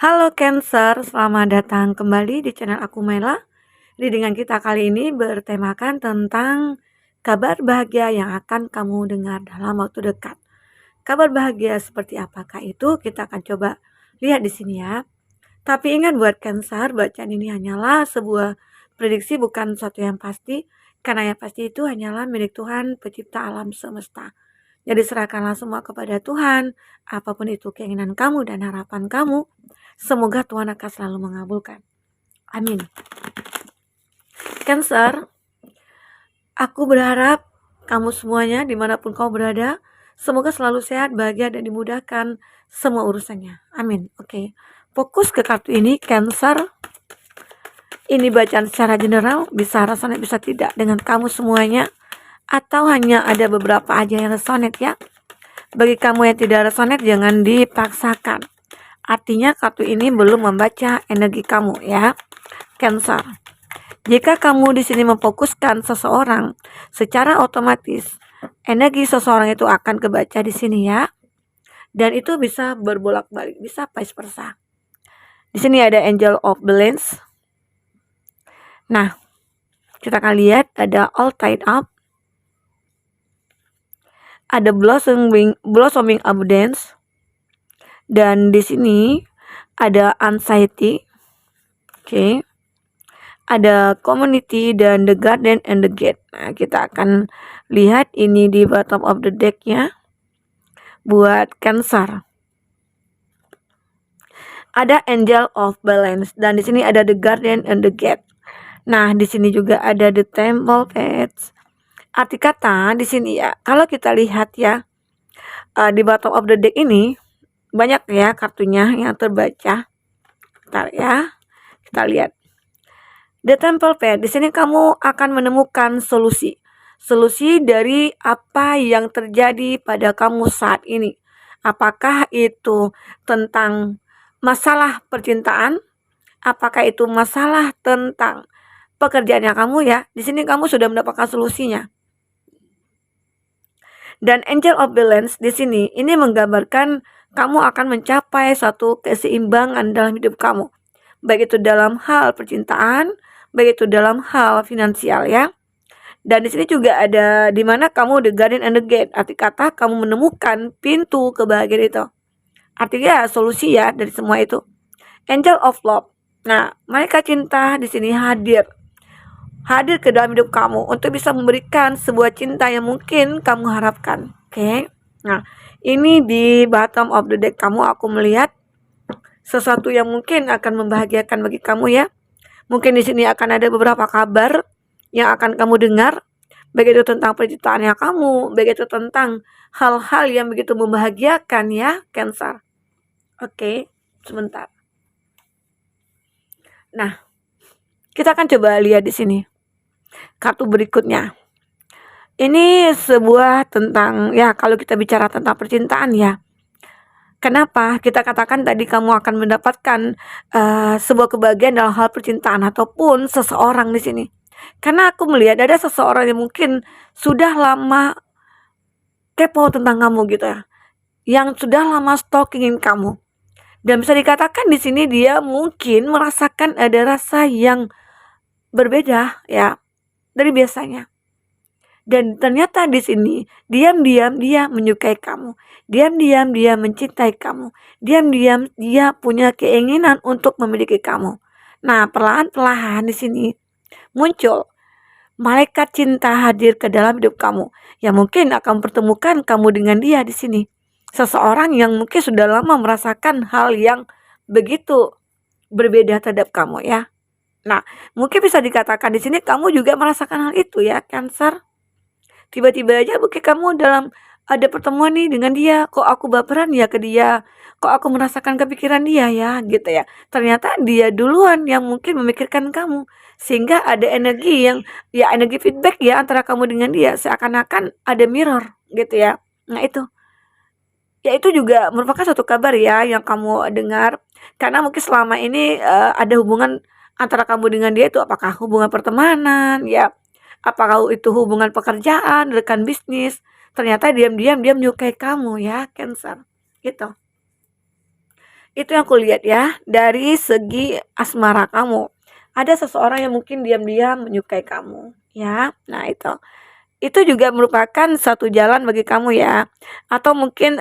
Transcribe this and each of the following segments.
Halo Cancer, selamat datang kembali di channel aku Mela. Readingan kita kali ini bertemakan tentang kabar bahagia yang akan kamu dengar dalam waktu dekat. Kabar bahagia seperti apakah itu? Kita akan coba lihat di sini ya. Tapi ingat buat Cancer, bacaan ini hanyalah sebuah prediksi, bukan sesuatu yang pasti. Karena yang pasti itu hanyalah milik Tuhan, pencipta alam semesta. Jadi serahkanlah semua kepada Tuhan, apapun itu keinginan kamu dan harapan kamu. Semoga Tuhan akan selalu mengabulkan. Amin. Cancer, aku berharap kamu semuanya dimanapun kamu berada, semoga selalu sehat, bahagia, dan dimudahkan semua urusannya. Amin. Oke. Fokus ke kartu ini, Cancer. Ini bacaan secara general, bisa resonate, bisa tidak dengan kamu semuanya, atau hanya ada beberapa aja yang resonate ya. Bagi kamu yang tidak resonate, jangan dipaksakan. Artinya kartu ini belum membaca energi kamu ya, Cancer. Jika kamu di sini memfokuskan seseorang, secara otomatis energi seseorang itu akan kebaca di sini ya. Dan itu bisa berbolak-balik, bisa vice versa. Di sini ada Angel of Balance. Nah, kita akan lihat ada All Tied Up, ada Blossoming Abundance, dan di sini ada Anxiety. Oke. Ada Community dan The Garden and the Gate. Nah, kita akan lihat ini di bottom of the deck-nya buat Cancer. Ada Angel of Balance dan di sini ada The Garden and the Gate. Nah, di sini juga ada The Temple Pets. Arti kata di sini ya, kalau kita lihat ya, di bottom of the deck ini banyak ya kartunya yang terbaca. Bentar ya, kita lihat. The Temple Pet, di sini kamu akan menemukan solusi dari apa yang terjadi pada kamu saat ini. Apakah itu tentang masalah percintaan? Apakah itu masalah tentang pekerjaannya kamu ya? Di sini kamu sudah mendapatkan solusinya. Dan Angel of Balance di sini ini menggambarkan kamu akan mencapai suatu keseimbangan dalam hidup kamu. Baik itu dalam hal percintaan, baik itu dalam hal finansial ya. Dan di sini juga ada di mana kamu the garden and the gate. Arti kata kamu menemukan pintu kebahagiaan itu. Artinya solusi ya dari semua itu. Angel of Love. Nah, malaikat cinta di sini hadir ke dalam hidup kamu untuk bisa memberikan sebuah cinta yang mungkin kamu harapkan. Oke. Nah, ini di bottom of the deck kamu aku melihat sesuatu yang mungkin akan membahagiakan bagi kamu ya. Mungkin di sini akan ada beberapa kabar yang akan kamu dengar, baik itu tentang percintaannya kamu, baik itu tentang hal-hal yang begitu membahagiakan ya, Cancer. Oke, sebentar. Nah, kita akan coba lihat di sini kartu berikutnya. Ini sebuah tentang ya, kalau kita bicara tentang percintaan ya. Kenapa kita katakan tadi kamu akan mendapatkan sebuah kebahagiaan dalam hal percintaan ataupun seseorang di sini? Karena aku melihat ada seseorang yang mungkin sudah lama kepo tentang kamu gitu ya, yang sudah lama stalkingin kamu. Dan bisa dikatakan di sini dia mungkin merasakan ada rasa yang berbeda ya dari biasanya. Dan ternyata di sini diam-diam dia menyukai kamu, diam-diam dia mencintai kamu, diam-diam dia punya keinginan untuk memiliki kamu. Nah, perlahan-lahan di sini muncul malaikat cinta hadir ke dalam hidup kamu yang mungkin akan pertemukan kamu dengan dia di sini. Seseorang yang mungkin sudah lama merasakan hal yang begitu berbeda terhadap kamu ya. Nah, mungkin bisa dikatakan di sini kamu juga merasakan hal itu ya, Cancer. Tiba-tiba aja mungkin kamu dalam ada pertemuan nih dengan dia, kok aku baperan ya ke dia, kok aku merasakan kepikiran dia ya gitu ya. Ternyata dia duluan yang mungkin memikirkan kamu, sehingga ada energi yang ya energi feedback ya antara kamu dengan dia, seakan-akan ada mirror gitu ya. Nah itu ya, itu juga merupakan satu kabar ya yang kamu dengar, karena mungkin selama ini ada hubungan antara kamu dengan dia itu, apakah hubungan pertemanan ya, apakah itu hubungan pekerjaan, rekan bisnis. Ternyata diam-diam dia menyukai kamu ya, Cancer gitu. Itu yang aku lihat ya, dari segi asmara kamu. Ada seseorang yang mungkin diam-diam menyukai kamu, ya. Nah, itu juga merupakan satu jalan bagi kamu ya. Atau mungkin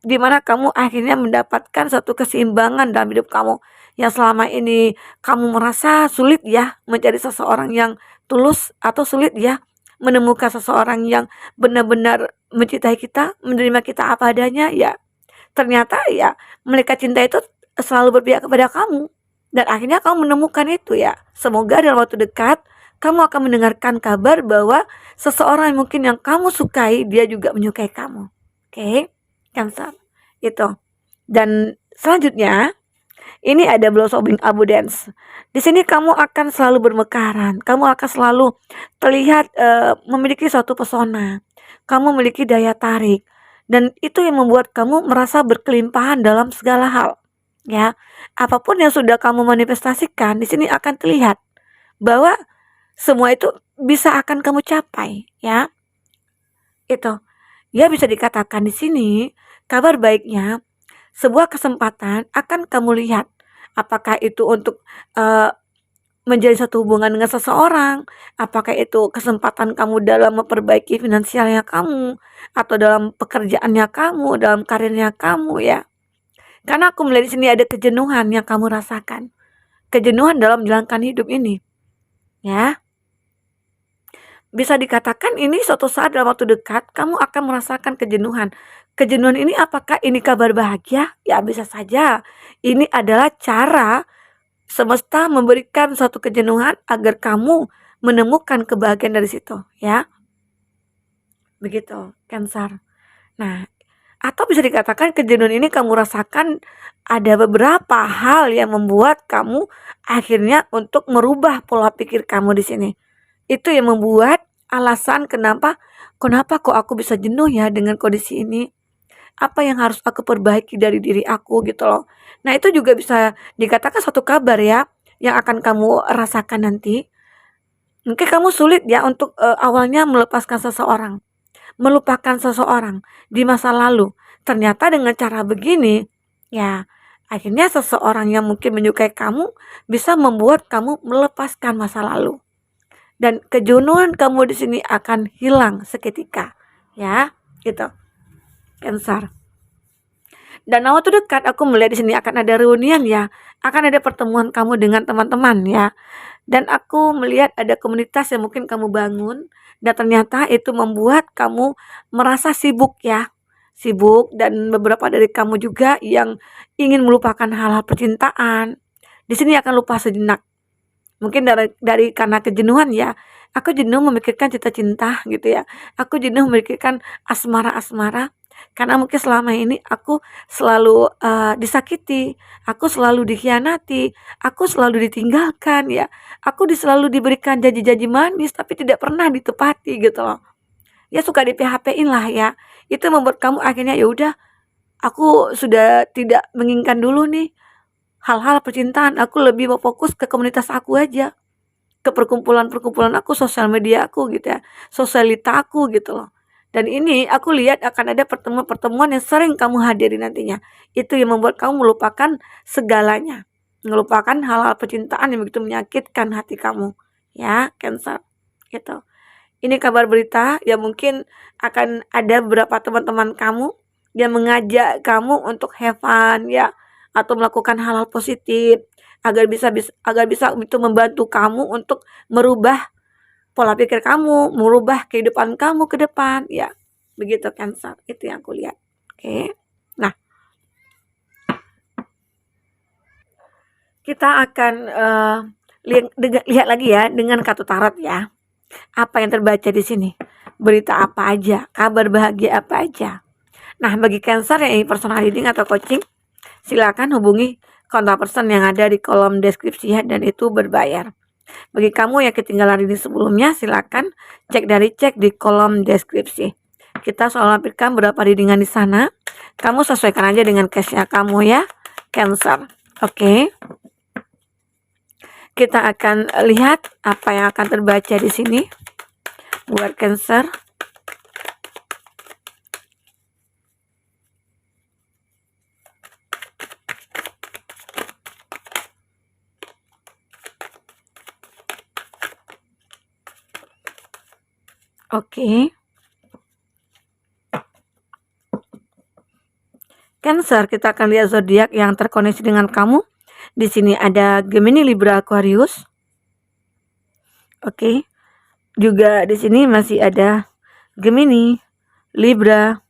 di mana kamu akhirnya mendapatkan satu keseimbangan dalam hidup kamu. Yang selama ini kamu merasa sulit ya mencari seseorang yang tulus, atau sulit ya menemukan seseorang yang benar-benar mencintai kita, menerima kita apa adanya ya. Ternyata ya malaikat cinta itu selalu berpihak kepada kamu. Dan akhirnya kamu menemukan itu ya. Semoga dalam waktu dekat kamu akan mendengarkan kabar bahwa seseorang yang mungkin yang kamu sukai, dia juga menyukai kamu. Oke, Cancer. Itu. Dan selanjutnya, ini ada blossoming abundance. Di sini kamu akan selalu bermekaran. Kamu akan selalu terlihat memiliki suatu pesona. Kamu memiliki daya tarik. Dan itu yang membuat kamu merasa berkelimpahan dalam segala hal. Ya, apapun yang sudah kamu manifestasikan, di sini akan terlihat bahwa semua itu bisa akan kamu capai, ya. Itu. Ya bisa dikatakan di sini kabar baiknya sebuah kesempatan akan kamu lihat. Apakah itu untuk menjadi satu hubungan dengan seseorang, apakah itu kesempatan kamu dalam memperbaiki finansialnya kamu, atau dalam pekerjaannya kamu, dalam karirnya kamu ya. Karena aku melihat di sini ada kejenuhan yang kamu rasakan. Kejenuhan dalam menjalankan hidup ini. Ya. Bisa dikatakan ini suatu saat dalam waktu dekat kamu akan merasakan kejenuhan. Kejenuhan ini apakah ini kabar bahagia? Ya bisa saja. Ini adalah cara semesta memberikan suatu kejenuhan agar kamu menemukan kebahagiaan dari situ, ya. Begitu, Cancer. Nah, atau bisa dikatakan kejenuhan ini kamu rasakan ada beberapa hal yang membuat kamu akhirnya untuk merubah pola pikir kamu di sini. Itu yang membuat alasan kenapa kok aku bisa jenuh ya dengan kondisi ini. Apa yang harus aku perbaiki dari diri aku gitu loh. Nah, itu juga bisa dikatakan suatu kabar ya yang akan kamu rasakan nanti. Mungkin kamu sulit ya untuk awalnya melepaskan seseorang, melupakan seseorang di masa lalu. Ternyata dengan cara begini, ya akhirnya seseorang yang mungkin menyukai kamu bisa membuat kamu melepaskan masa lalu. Dan kejenuhan kamu di sini akan hilang seketika, ya, gitu. Cancer. Dan waktu dekat aku melihat di sini akan ada reunian ya, akan ada pertemuan kamu dengan teman-teman ya. Dan aku melihat ada komunitas yang mungkin kamu bangun dan ternyata itu membuat kamu merasa sibuk ya. Sibuk dan beberapa dari kamu juga yang ingin melupakan hal-hal percintaan. Di sini akan lupa sejenak. Mungkin dari karena kejenuhan ya. Aku jenuh memikirkan cinta-cinta gitu ya. Aku jenuh memikirkan asmara-asmara. Karena mungkin selama ini aku selalu disakiti, aku selalu dikhianati, aku selalu ditinggalkan ya. Aku selalu diberikan janji-janji manis tapi tidak pernah ditepati gitu loh. Ya suka di PHP-in lah ya. Itu membuat kamu akhirnya ya udah, aku sudah tidak menginginkan dulu nih hal-hal percintaan. Aku lebih mau fokus ke komunitas aku aja, ke perkumpulan-perkumpulan aku, sosial media aku gitu ya, sosialita aku gitu loh. Dan ini aku lihat akan ada pertemuan-pertemuan yang sering kamu hadiri nantinya. Itu yang membuat kamu melupakan segalanya. Melupakan hal-hal percintaan yang begitu menyakitkan hati kamu. Ya, Cancer. Gitu. Ini kabar berita yang mungkin akan ada beberapa teman-teman kamu yang mengajak kamu untuk have fun ya, atau melakukan hal-hal positif agar bisa itu membantu kamu untuk merubah pola pikir kamu, merubah kehidupan kamu ke depan, ya. Begitu Cancer, itu yang aku lihat. Oke. Nah, kita akan lihat lagi ya dengan kartu tarot ya. Apa yang terbaca di sini? Berita apa aja? Kabar bahagia apa aja? Nah, bagi Cancer yang ingin personal reading atau coaching, silakan hubungi kontak person yang ada di kolom deskripsi ya, dan itu berbayar. Bagi kamu yang ketinggalan reading sebelumnya, silakan cek di kolom deskripsi. Kita selalu lampirkan beberapa readingan di sana. Kamu sesuaikan aja dengan case-nya kamu ya, Cancer. Oke. Kita akan lihat apa yang akan terbaca di sini buat Cancer. Oke. Cancer, kita akan lihat zodiak yang terkoneksi dengan kamu. Di sini ada Gemini, Libra, Aquarius. Oke. Juga di sini masih ada Gemini, Libra,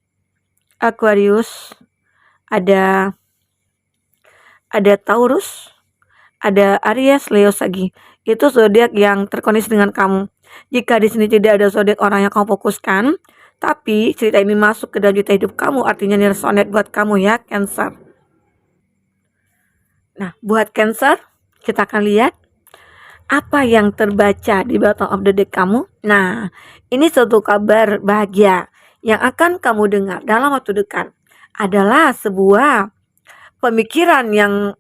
Aquarius, ada Taurus, ada Aries, Leo, Sagi. Itu zodiak yang terkoneksi dengan kamu. Jika di sini tidak ada zodiak orang yang kamu fokuskan, tapi cerita ini masuk ke dalam cerita hidup kamu, artinya ini resonate buat kamu ya, Cancer. Nah, buat Cancer, kita akan lihat apa yang terbaca di bottom of the deck kamu. Nah, ini suatu kabar bahagia yang akan kamu dengar dalam waktu dekat. Adalah sebuah pemikiran yang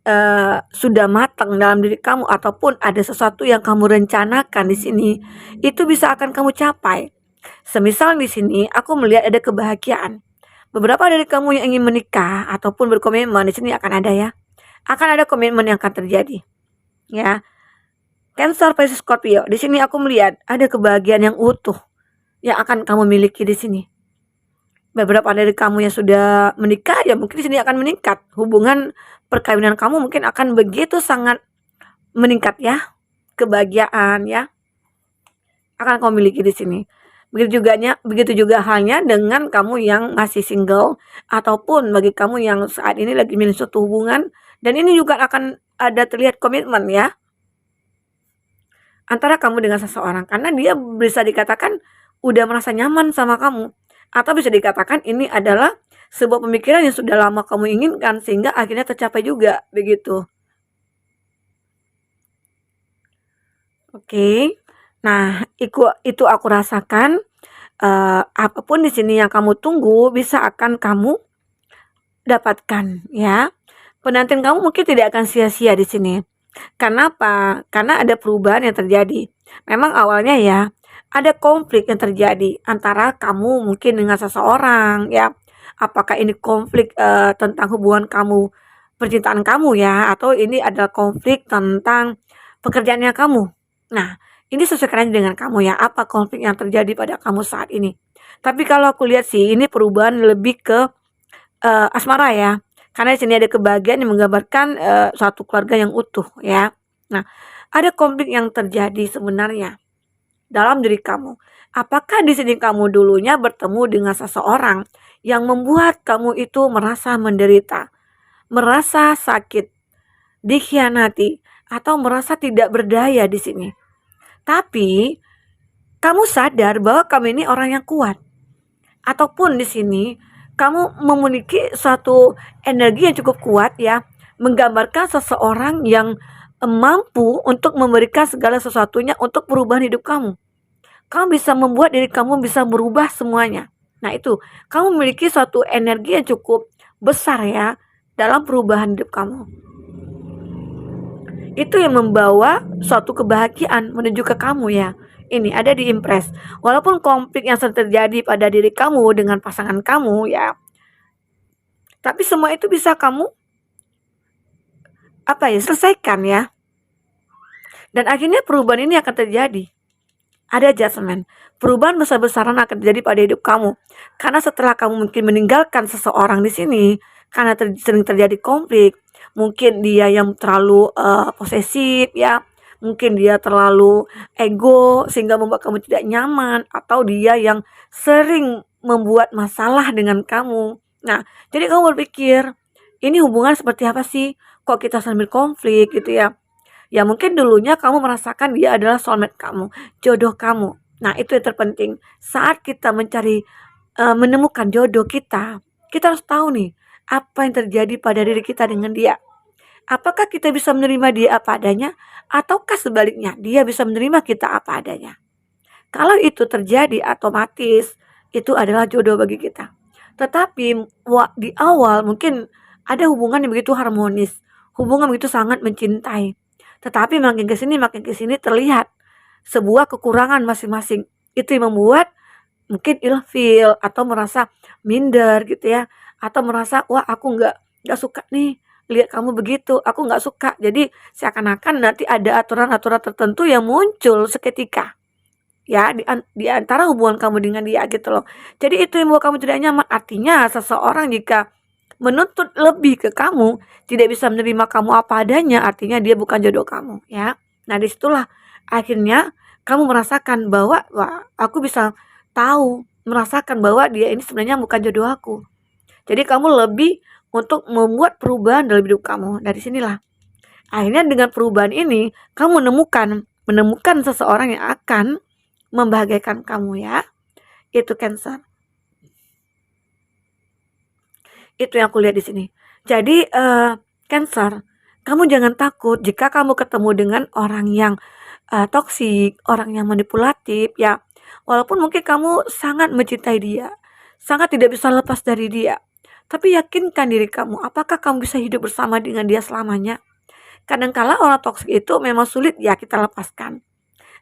sudah matang dalam diri kamu, ataupun ada sesuatu yang kamu rencanakan di sini, itu bisa akan kamu capai. Semisal di sini aku melihat ada kebahagiaan. Beberapa dari kamu yang ingin menikah ataupun berkomitmen, di sini akan ada ya. Akan ada komitmen yang akan terjadi. Ya. Cancer, Pisces, Scorpio. Di sini aku melihat ada kebahagiaan yang utuh yang akan kamu miliki di sini. Beberapa dari kamu yang sudah menikah, ya mungkin di sini akan meningkat. Hubungan perkawinan kamu mungkin akan begitu sangat meningkat ya. Kebahagiaan ya akan kamu miliki di sini. Begitu juga halnya dengan kamu yang masih single, ataupun bagi kamu yang saat ini lagi milih suatu hubungan, dan ini juga akan ada terlihat komitmen ya antara kamu dengan seseorang, karena dia bisa dikatakan udah merasa nyaman sama kamu, atau bisa dikatakan ini adalah sebuah pemikiran yang sudah lama kamu inginkan sehingga akhirnya tercapai juga begitu. Oke. Nah, itu aku rasakan apapun di sini yang kamu tunggu bisa akan kamu dapatkan ya. Penantian kamu mungkin tidak akan sia-sia di sini. Kenapa? Karena ada perubahan yang terjadi. Memang awalnya ya, ada konflik yang terjadi antara kamu mungkin dengan seseorang ya. Apakah ini konflik tentang hubungan kamu, percintaan kamu ya, atau ini adalah konflik tentang pekerjaannya kamu. Nah, ini sesuaikan dengan kamu ya, apa konflik yang terjadi pada kamu saat ini. Tapi kalau aku lihat sih, ini perubahan lebih ke asmara ya. Karena di sini ada kebahagiaan yang menggambarkan suatu keluarga yang utuh ya. Nah, ada konflik yang terjadi sebenarnya dalam diri kamu. Apakah di sini kamu dulunya bertemu dengan seseorang yang membuat kamu itu merasa menderita, merasa sakit, dikhianati, atau merasa tidak berdaya di sini. Tapi kamu sadar bahwa kamu ini orang yang kuat. Ataupun di sini kamu memiliki suatu energi yang cukup kuat ya, menggambarkan seseorang yang mampu untuk memberikan segala sesuatunya untuk perubahan hidup kamu. Kamu bisa membuat diri kamu bisa berubah semuanya. Nah itu, kamu memiliki suatu energi yang cukup besar ya dalam perubahan hidup kamu. Itu yang membawa suatu kebahagiaan menuju ke kamu ya. Ini ada di impress. Walaupun konflik yang sering terjadi pada diri kamu dengan pasangan kamu ya, tapi semua itu bisa kamu selesaikan ya. Dan akhirnya perubahan ini akan terjadi. Ada adjustment. Perubahan besar-besaran akan terjadi pada hidup kamu. Karena setelah kamu mungkin meninggalkan seseorang di sini, karena sering terjadi konflik, mungkin dia yang terlalu posesif ya, mungkin dia terlalu ego sehingga membuat kamu tidak nyaman, atau dia yang sering membuat masalah dengan kamu. Nah, jadi kamu berpikir, ini hubungan seperti apa sih? Kok kita sambil konflik gitu ya? Ya mungkin dulunya kamu merasakan dia adalah soulmate kamu, jodoh kamu. Nah, itu yang terpenting. Saat kita mencari menemukan jodoh kita harus tahu nih apa yang terjadi pada diri kita dengan dia. Apakah kita bisa menerima dia apa adanya, ataukah sebaliknya dia bisa menerima kita apa adanya? Kalau itu terjadi, otomatis itu adalah jodoh bagi kita. Tetapi di awal mungkin ada hubungan yang begitu harmonis, hubungan begitu sangat mencintai. Tetapi makin ke sini terlihat sebuah kekurangan masing-masing. Itu yang membuat mungkin ilfeel atau merasa minder gitu ya, atau merasa wah aku nggak suka nih lihat kamu begitu, aku nggak suka. Jadi seakan-akan nanti ada aturan-aturan tertentu yang muncul seketika. ya di antara hubungan kamu dengan dia gitu loh. Jadi itu yang membuat kamu tidak nyaman. Artinya seseorang jika menuntut lebih ke kamu, tidak bisa menerima kamu apa adanya, artinya dia bukan jodoh kamu ya. Nah disitulah akhirnya kamu merasakan bahwa wah aku bisa tahu merasakan bahwa dia ini sebenarnya bukan jodoh aku. Jadi kamu lebih untuk membuat perubahan dalam hidup kamu. Dari sinilah akhirnya dengan perubahan ini kamu menemukan seseorang yang akan membahagiakan kamu ya. Itu Cancer. Itu yang aku lihat di sini. Jadi Cancer, kamu jangan takut jika kamu ketemu dengan orang yang toksik, orang yang manipulatif ya. Walaupun mungkin kamu sangat mencintai dia, sangat tidak bisa lepas dari dia. Tapi yakinkan diri kamu, apakah kamu bisa hidup bersama dengan dia selamanya? Kadangkala orang toksik itu memang sulit ya kita lepaskan.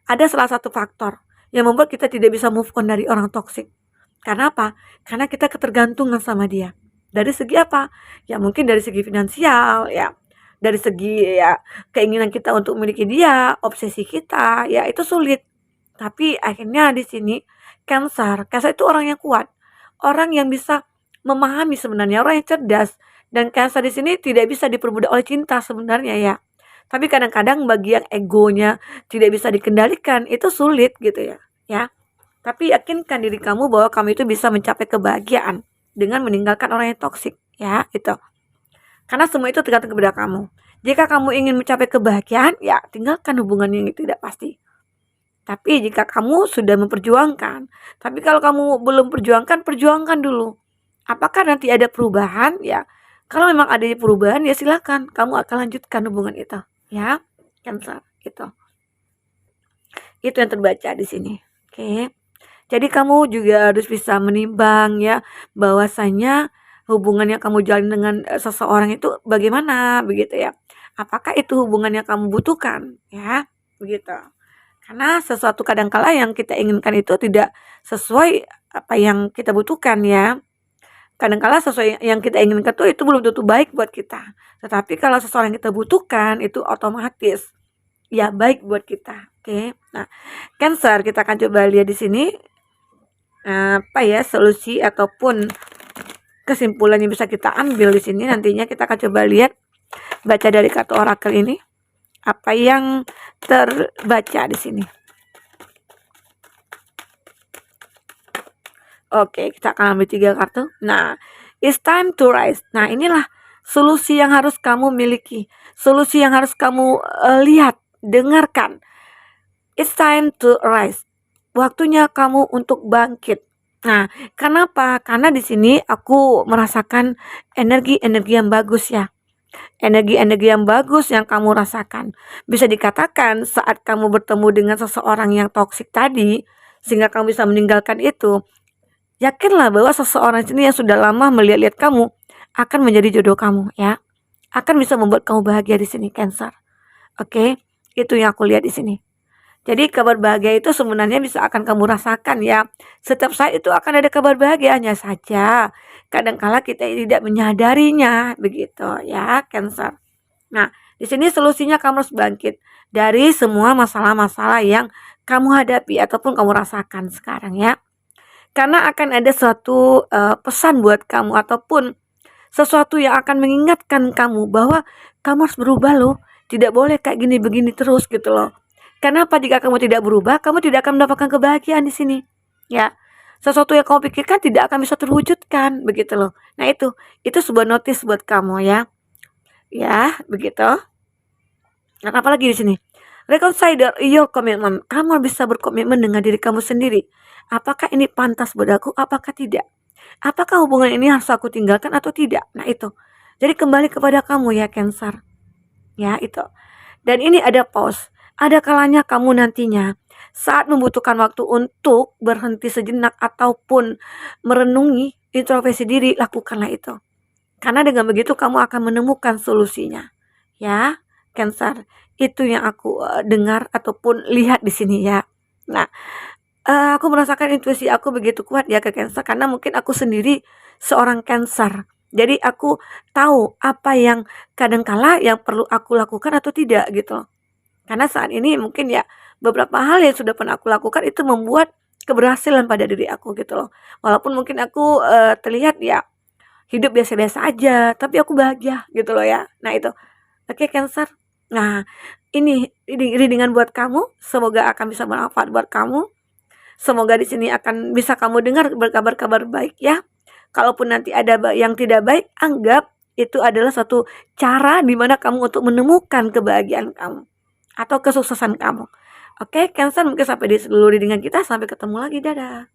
Ada salah satu faktor yang membuat kita tidak bisa move on dari orang toksik. Karena apa? Karena kita ketergantungan sama dia. Dari segi apa? Ya mungkin dari segi finansial ya. Dari segi ya keinginan kita untuk memiliki dia, obsesi kita, ya itu sulit. Tapi akhirnya di sini Cancer itu orang yang kuat. Orang yang bisa memahami sebenarnya, orang yang cerdas. Dan Cancer di sini tidak bisa diperbudak oleh cinta sebenarnya ya. Tapi kadang-kadang bagian egonya tidak bisa dikendalikan, itu sulit gitu ya. Ya. Tapi yakinkan diri kamu bahwa kamu itu bisa mencapai kebahagiaan dengan meninggalkan orang yang toksik, ya, itu. Karena semua itu tergantung kepada kamu. Jika kamu ingin mencapai kebahagiaan, ya tinggalkan hubungan yang tidak pasti. Tapi jika kamu sudah memperjuangkan, tapi kalau kamu belum perjuangkan dulu. Apakah nanti ada perubahan? Ya, kalau memang ada perubahan, ya silakan kamu akan lanjutkan hubungan itu, ya, Cancer itu. Itu yang terbaca di sini. Oke. Jadi kamu juga harus bisa menimbang ya bahwasanya hubungan yang kamu jalin dengan seseorang itu bagaimana begitu ya. Apakah itu hubungan yang kamu butuhkan ya begitu. Karena sesuatu kadangkala yang kita inginkan itu tidak sesuai apa yang kita butuhkan ya. Kadangkala sesuai yang kita inginkan itu belum tentu baik buat kita. Tetapi kalau seseorang yang kita butuhkan itu otomatis ya baik buat kita. Oke. Nah, Cancer kita akan coba lihat di sini apa ya solusi ataupun kesimpulan yang bisa kita ambil di sini. Nantinya kita akan coba lihat baca dari kartu orakel ini apa yang terbaca di sini. Oke, kita akan ambil 3 kartu. Nah, it's time to rise. Nah, inilah solusi yang harus kamu miliki, solusi yang harus kamu lihat, dengarkan. It's time to rise. Waktunya kamu untuk bangkit. Nah, kenapa? Karena di sini aku merasakan energi-energi yang bagus ya. Energi-energi yang bagus yang kamu rasakan. Bisa dikatakan saat kamu bertemu dengan seseorang yang toksik tadi, sehingga kamu bisa meninggalkan itu, yakinlah bahwa seseorang sini yang sudah lama melihat-lihat kamu akan menjadi jodoh kamu ya. Akan bisa membuat kamu bahagia di sini, Cancer. Oke, itu yang aku lihat di sini. Jadi kabar bahagia itu sebenarnya bisa akan kamu rasakan ya. Setiap saat itu akan ada kabar bahagianya saja. Kadangkala kita tidak menyadarinya begitu ya, Cancer. Nah, di sini solusinya kamu harus bangkit dari semua masalah-masalah yang kamu hadapi ataupun kamu rasakan sekarang ya. Karena akan ada suatu pesan buat kamu ataupun sesuatu yang akan mengingatkan kamu bahwa kamu harus berubah loh. Tidak boleh kayak gini begini terus gitu loh. Kenapa jika kamu tidak berubah, kamu tidak akan mendapatkan kebahagiaan di sini. Ya, sesuatu yang kamu pikirkan tidak akan bisa terwujudkan, begitu loh. Nah itu sebuah notis buat kamu ya. Ya, begitu. Dan apalagi di sini, reconsider your commitment. Kamu bisa berkomitmen dengan diri kamu sendiri. Apakah ini pantas buat aku? Apakah tidak? Apakah hubungan ini harus aku tinggalkan atau tidak? Nah itu. Jadi kembali kepada kamu ya, Cancer. Ya, itu. Dan ini ada pause. Ada kalanya kamu nantinya saat membutuhkan waktu untuk berhenti sejenak ataupun merenungi introspeksi diri, lakukanlah itu. Karena dengan begitu kamu akan menemukan solusinya. Ya, Cancer. Itu yang aku dengar ataupun lihat di sini ya. Nah, aku merasakan intuisi aku begitu kuat ya ke Cancer karena mungkin aku sendiri seorang Cancer. Jadi aku tahu apa yang kadangkala yang perlu aku lakukan atau tidak gitu. Karena saat ini mungkin ya beberapa hal yang sudah pernah aku lakukan itu membuat keberhasilan pada diri aku gitu loh. Walaupun mungkin aku, terlihat ya hidup biasa-biasa aja, tapi aku bahagia gitu loh ya. Nah itu. Oke Cancer. Nah, ini reading buat kamu, semoga akan bisa bermanfaat buat kamu. Semoga di sini akan bisa kamu dengar berkabar-kabar baik ya. Kalaupun nanti ada yang tidak baik, anggap itu adalah suatu cara di mana kamu untuk menemukan kebahagiaan kamu atau kesuksesan kamu. Oke, Cancer, mungkin sampai di seluruh reading kita. Sampai ketemu lagi. Dadah.